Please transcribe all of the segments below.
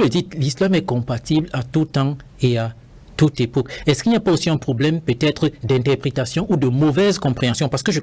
Vous dites l'islam est compatible à tout temps et à toute époque. Est-ce qu'il n'y a pas aussi un problème peut-être d'interprétation ou de mauvaise compréhension? Parce que je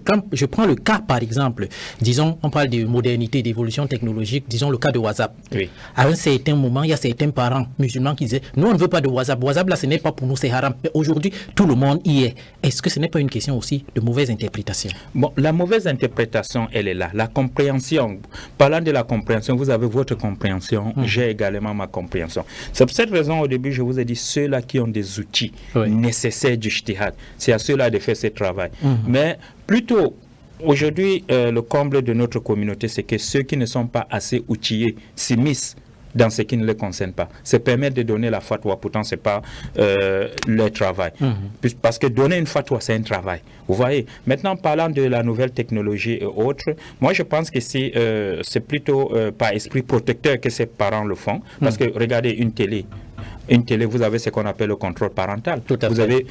prends le cas, par exemple, disons, on parle de modernité, d'évolution technologique, disons le cas de WhatsApp. Oui. À un certain moment, il y a certains parents musulmans qui disaient, nous on ne veut pas de WhatsApp. WhatsApp là, ce n'est pas pour nous, c'est haram. Mais aujourd'hui, tout le monde y est. Est-ce que ce n'est pas une question aussi de mauvaise interprétation? Bon, la mauvaise interprétation, elle est là. La compréhension, parlant de la compréhension, vous avez votre compréhension, j'ai également ma compréhension. C'est pour cette raison, au début, je vous ai dit, ceux-là qui ont des outils nécessaires du ijtihad, c'est à ceux-là de faire ce travail. Mais plutôt, aujourd'hui, le comble de notre communauté, c'est que ceux qui ne sont pas assez outillés s'immiscent dans ce qui ne les concerne pas. Se permettre de donner la fatwa, pourtant ce n'est pas leur travail. Parce que donner une fatwa, c'est un travail. Vous voyez, maintenant parlant de la nouvelle technologie et autres, moi je pense que c'est plutôt par esprit protecteur que ces parents le font. Parce que regardez une télé, vous avez ce qu'on appelle le contrôle parental. Vous avez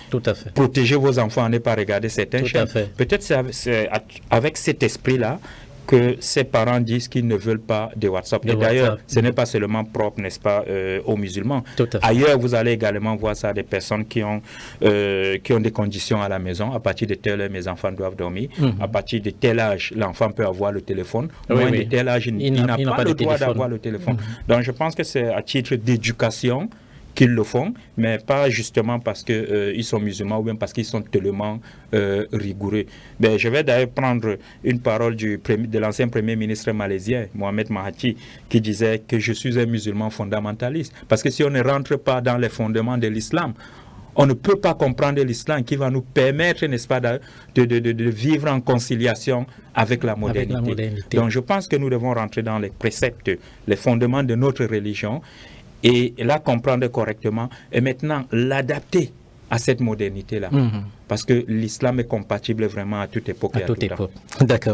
protégé vos enfants à ne pas regarder certaines chaînes. Peut-être c'est avec cet esprit-là que ces parents disent qu'ils ne veulent pas de WhatsApp. Et d'ailleurs, ce n'est pas seulement propre, n'est-ce pas, aux musulmans. Ailleurs, vous allez également voir ça, des personnes qui ont des conditions à la maison. À partir de telle heure, mes enfants doivent dormir. À partir de tel âge, l'enfant peut avoir le téléphone. Moins de tel âge, il n'a pas le droit d'avoir le téléphone. Donc, je pense que c'est à titre d'éducation qu'ils le font, mais pas justement parce qu'ils sont musulmans ou bien parce qu'ils sont tellement rigoureux. Ben, je vais d'ailleurs prendre une parole de l'ancien premier ministre malaisien, Mohamed Mahathir, qui disait que je suis un musulman fondamentaliste. Parce que si on ne rentre pas dans les fondements de l'islam, on ne peut pas comprendre l'islam qui va nous permettre, n'est-ce pas, de vivre en conciliation avec la modernité. Donc je pense que nous devons rentrer dans les préceptes, les fondements de notre religion, et la comprendre correctement et maintenant l'adapter à cette modernité-là. Parce que l'islam est compatible vraiment à toute époque et à tout temps. D'accord.